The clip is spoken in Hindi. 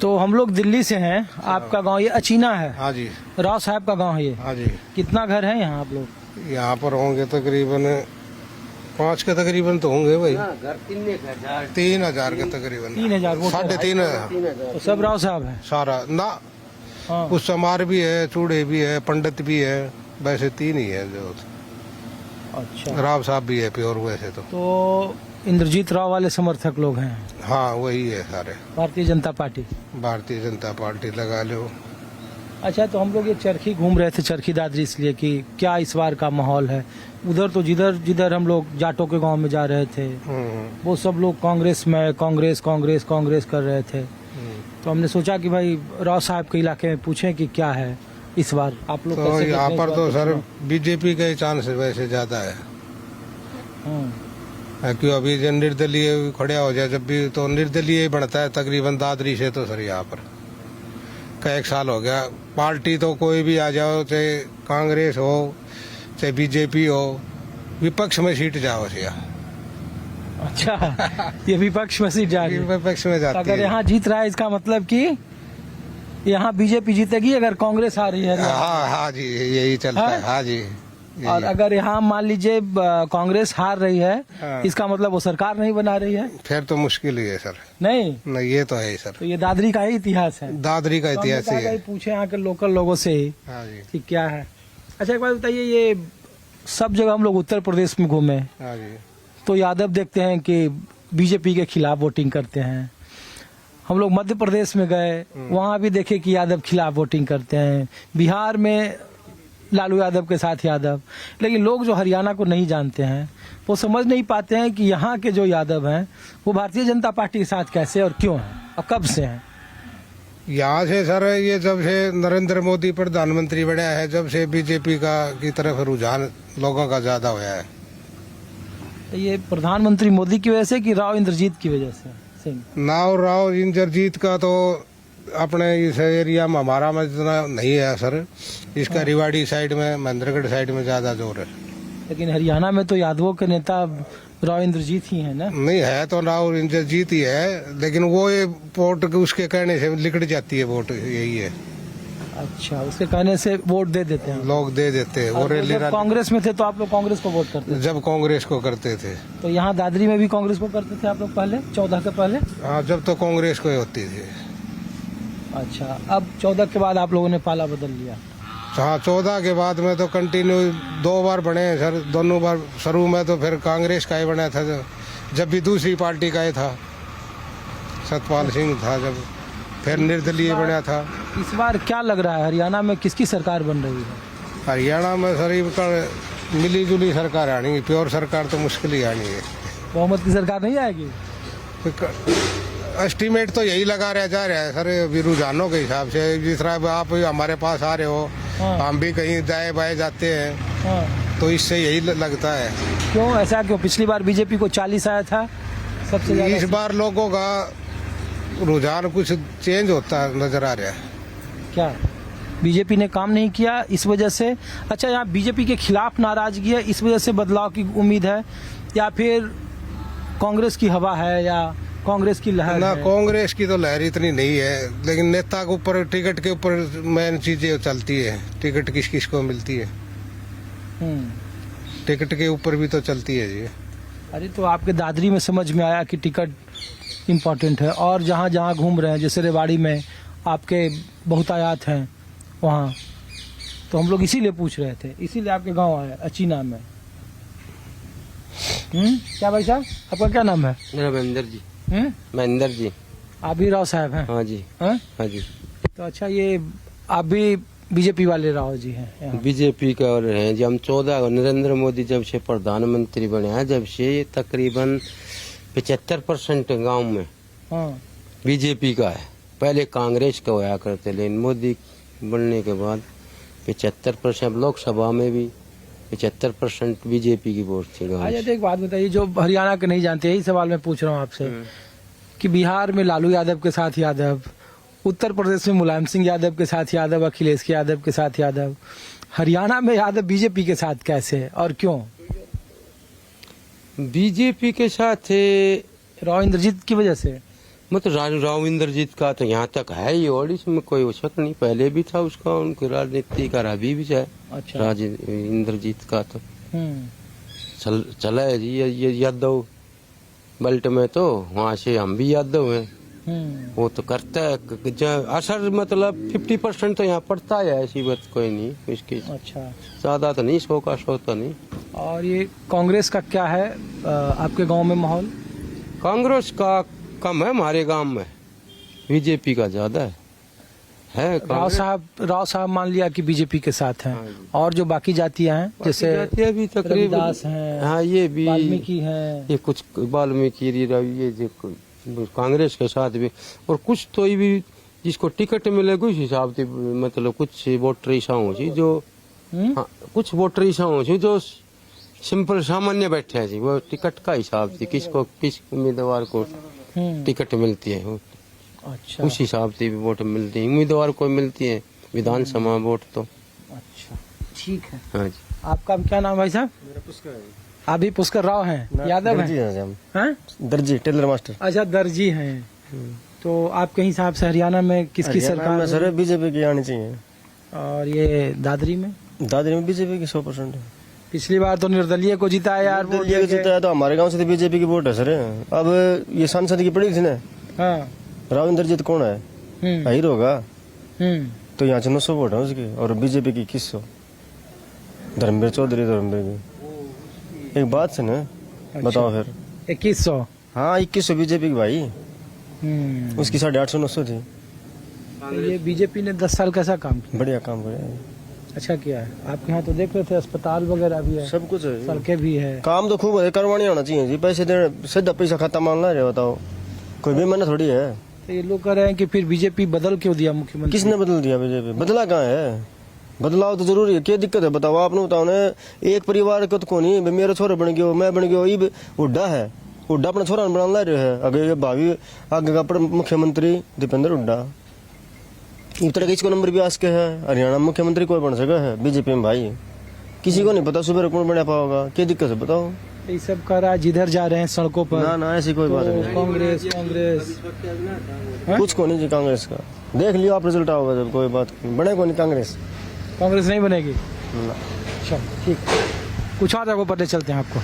तो हम लोग दिल्ली से हैं, आपका गांव ये अचीना है? हाँ जी। राव साहब का गांव है ये? हाँ जी। कितना घर है यहाँ आप लोग? यहाँ पर होंगे तकरीबन 5 के तकरीबन तो होंगे भाई। घर 3,000 के तकरीबन। 3,000 वो 3,500 तो सब राव साहब है सारा ना। हाँ। कुछ समार भी है, चूड़े भी है, पंडित भी है, वैसे 3 ही है जो। अच्छा, राव साहब भी है प्योर वैसे तो इंद्रजीत राव वाले समर्थक लोग हैं? हाँ वही है सारे, भारतीय जनता पार्टी। भारतीय जनता पार्टी लगा लो। अच्छा, तो हम लोग ये चरखी घूम रहे थे, चरखी दादरी, इसलिए कि क्या इस बार का माहौल है उधर? तो जिधर जिधर हम लोग जाटों के गांव में जा रहे थे वो सब लोग कांग्रेस में कांग्रेस कांग्रेस कांग्रेस कर रहे थे। तो हमने सोचा कि भाई राव साहब के इलाके में पूछें कि क्या है इस बार आप लोग। तो यहाँ पर तो सर बीजेपी का ही चांस वैसे ज्यादा है। क्यों अभी जो निर्दलीय खड़ा हो जाए जब भी तो निर्दलीय ही बढ़ता है तकरीबन दादरी से। तो सर यहाँ पर का 1 साल हो गया, पार्टी तो कोई भी आ जाओ, चाहे कांग्रेस हो चाहे बीजेपी हो, विपक्ष में सीट जाओ सिया। अच्छा, ये विपक्ष में सीट जा रही है? विपक्ष में जाती अगर है। यहाँ जीत रहा है इसका मतलब कि यहाँ बीजेपी जीतेगी अगर कांग्रेस आ रही है? हाँ जी, यही चलता है। हाँ जी। और अगर यहाँ मान लीजिए कांग्रेस हार रही है, हाँ। इसका मतलब वो सरकार नहीं बना रही है? फिर तो मुश्किल ही है सर। नहीं, ये तो है ही सर। तो ये दादरी का ही इतिहास है, दादरी का इतिहास ही है। पूछे यहाँ के लोकल लोगों से ही हाँ जी। कि क्या है। अच्छा, एक बात बताइए, ये सब जगह हम लोग उत्तर प्रदेश में घूमे हाँ जी। तो यादव देखते हैं कि बीजेपी के खिलाफ वोटिंग करते हैं। हम लोग मध्य प्रदेश में गए, वहाँ भी देखे कि यादव खिलाफ वोटिंग करते हैं। बिहार में लालू यादव के साथ यादव। लेकिन लोग जो हरियाणा को नहीं जानते हैं वो समझ नहीं पाते हैं कि यहाँ के जो यादव हैं वो भारतीय जनता पार्टी के साथ कैसे और क्यों हैं और कब से हैं। यहाँ से सर ये जब से नरेंद्र मोदी प्रधानमंत्री बना है, जब से बीजेपी का की तरफ रुझान लोगों का ज्यादा हुआ है। ये प्रधानमंत्री मोदी की वजह से कि राव इंद्रजीत की वजह से? सिंह राव इंद्रजीत का तो अपने इस एरिया में हमारा में इतना नहीं है सर। इसका रिवाड़ी साइड में, महेंद्रगढ़ साइड में ज्यादा जोर है। लेकिन हरियाणा में तो यादवों के नेता राव इंद्रजीत ही है ना? नहीं है तो राव इंद्रजीत ही है, लेकिन वो ये वोट उसके कहने से लिकड़ जाती है वोट, यही है। अच्छा, उसके कहने से वोट दे देते हैं लोग, दे देते हैं। और जब कांग्रेस में थे तो आप लोग कांग्रेस को वोट करते थे? जब कांग्रेस को करते थे। तो यहाँ दादरी में भी कांग्रेस को करते थे आप लोग पहले, 14 के पहले? हाँ, जब तो कांग्रेस को ही होती थी। अच्छा, अब 14 के बाद आप लोगों ने पाला बदल लिया? हाँ, 14 के बाद में तो कंटिन्यू 2 बार बने हैं सर। दोनों बार शुरू में तो फिर कांग्रेस का ही बना था, जब भी दूसरी पार्टी का ही था, सतपाल सिंह था जब, फिर निर्दलीय बना था। इस बार क्या लग रहा है हरियाणा में किसकी सरकार बन रही है? हरियाणा में सर मिली जुली सरकार आनी है, प्योर सरकार तो मुश्किल ही आनी है। बहुमत की सरकार नहीं आएगी? एस्टीमेट तो यही लगा रहा जा रहा है सर, अभी रुझानों के हिसाब से। जिस तरह आप हमारे पास आ रहे हो, हाँ। हम भी कहीं दाएं बाएं जाते हैं, हाँ। तो इससे यही लगता है। क्यों ऐसा क्यों? पिछली बार बीजेपी को 40 आया था सबसे ज्यादा। इस बार लोगों का रुझान कुछ चेंज होता नजर आ रहा है। क्या बीजेपी ने काम नहीं किया इस वजह से? अच्छा, यहाँ बीजेपी के खिलाफ नाराजगी है इस वजह से बदलाव की उम्मीद है, या फिर कांग्रेस की हवा है या कांग्रेस की लहर ना? है? कांग्रेस की तो लहर इतनी नहीं है, लेकिन नेता के ऊपर, टिकट के ऊपर मेन चीजें चलती है। टिकट किस किस को मिलती है, टिकट के ऊपर भी तो चलती है जी। अरे, तो आपके दादरी में समझ में आया कि टिकट इम्पोर्टेंट है, और जहाँ जहाँ घूम रहे हैं जैसे रेवाड़ी में आपके बहुतायात हैं वहाँ, तो हम लोग इसीलिए पूछ रहे थे, इसीलिए आपके गांव आए अचीना में। क्या भाई साहब, आपका क्या नाम है? मेरा महेंद्र जी। महेंद्र जी। आप भी राव साहब हैं? हाँ जी। हाँ? हाँ जी। तो अच्छा, ये आप भी बीजेपी वाले राव जी हैं यहाँ? बीजेपी का और हैं जी। हम 14 नरेंद्र मोदी जब से प्रधानमंत्री बने हैं, जब से तकरीबन 75% गांव में बीजेपी का है। पहले कांग्रेस का होया करते, लेकिन मोदी बनने के बाद 75%, लोकसभा में भी 75% बीजेपी की वोट थी। अच्छा, एक बात बताइए, जो हरियाणा के नहीं जानते, यही सवाल मैं पूछ रहा हूँ आपसे कि बिहार में लालू यादव के साथ यादव, उत्तर प्रदेश में मुलायम सिंह यादव के साथ यादव, अखिलेश यादव के साथ यादव, हरियाणा में यादव बीजेपी के साथ कैसे और क्यों? बीजेपी के साथ राव इंद्रजीत की वजह से? मतलब राव इंद्रजीत का तो यहाँ तक है ही, और इसमें कोई शक नहीं, पहले भी था उसका, उनकी राजनीति का अभी भी है। अच्छा। राज इंद्रजीत का तो चला है जी, ये यादव बेल्ट में, तो वहाँ से हम भी यादव हैं। वो तो करता है असर, मतलब 50% तो यहाँ पड़ता है, ऐसी बात कोई नहीं इसकी। अच्छा। ज्यादा तो नहीं, 100 का 100 तो नहीं। और ये कांग्रेस का क्या है आपके गांव में माहौल? कांग्रेस का कम है हमारे गांव में, बीजेपी का ज्यादा है। राव साहब मान लिया कि बीजेपी के साथ हैं। हाँ जी। और जो बाकी जातियां हैं, जैसे भी तकरीबन रविदास हैं, हाँ ये भी, वाल्मीकि हैं, ये कुछ वाल्मीकि ये जो कांग्रेस के साथ भी, और कुछ तो ये भी जिसको टिकट मिलेगा उस हिसाब से, मतलब कुछ वोटर ऐसा हो जो हाँ, कुछ वोटर ऐसा हो जो सिंपल सामान्य बैठे हैं जी, वो टिकट का हिसाब से किसको किस उम्मीदवार को टिकट मिलती है, अच्छा, उस हिसाब से भी वोट मिलती है, उम्मीदवार को मिलती है विधानसभा वोट तो। अच्छा, ठीक है। हाँ जी। आपका क्या नाम भाई साहब? आप भी पुष्कर राव हैं, यादव हैं? दर्जी, टेलर मास्टर। अच्छा, दर्जी हैं। तो आप कहीं साहब से हरियाणा में किसकी सरकार में सर बीजेपी की आनी चाहिए। और ये दादरी में? दादरी में बीजेपी की 100% है। पिछली बार तो निर्दलीय को जिताया यार, वोट निर्दलीय को देके। जिताया तो हमारे गांव से तो बीजेपी की वोट है सर। अब ये सांसद की पड़ी थी ना, हाँ। राव इंद्रजीत कौन है? अहिर होगा, तो यहाँ से 900 वोट है उसकी, और बीजेपी की 2100। धर्मवीर चौधरी की एक बात से ना, बताओ फिर 2100। हाँ 2100 बीजेपी की भाई, उसकी 850-900 थी। ये बीजेपी ने 10 साल कैसा काम किया? बढ़िया काम करे, अच्छा किया है। आपके यहाँ तो देख रहे थे अस्पताल वगैरह भी है, सब कुछ है, सड़कें भी है। काम तो खूब है, करवानी होना चाहिए जी। पैसे देने सीधा पैसा खाता मांगना रहे, बताओ कोई भी मना थोड़ी है। तो ये लोग कह रहे हैं कि फिर बीजेपी बदल क्यों दिया मुख्यमंत्री? किसने बदल दिया? बीजेपी बदला कहाँ है? बदलाव तो जरूरी है, क्या दिक्कत है बताओ? आपने बताओ ना, एक परिवार को तो कौन ही मेरा छोरा बन गयो, मैं बन गयो, ये हुड्डा है, हुड्डा अपना छोरा बना ला रहे है। अगर ये भावी आगे का मुख्यमंत्री दीपेंद्र हुड्डा, इस तरह इसको नंबर भी आस के है, हरियाणा मुख्यमंत्री कोई बन सका है बीजेपी में भाई? किसी को नहीं पता सुबह कौन बना पाओगा, क्या दिक्कत है बताओ? ये सब कह रहा है जिधर जा रहे हैं सड़कों पर। ना ना ऐसी कोई बात नहीं, कांग्रेस कुछ को नहीं जी कांग्रेस का। देख लियो आप, रिजल्ट आओगे जब, कोई बात बने को नहीं कांग्रेस नहीं बनेगी। ना। चलो ठीक, कुछ और जगहों पर ले चलते हैं आपको।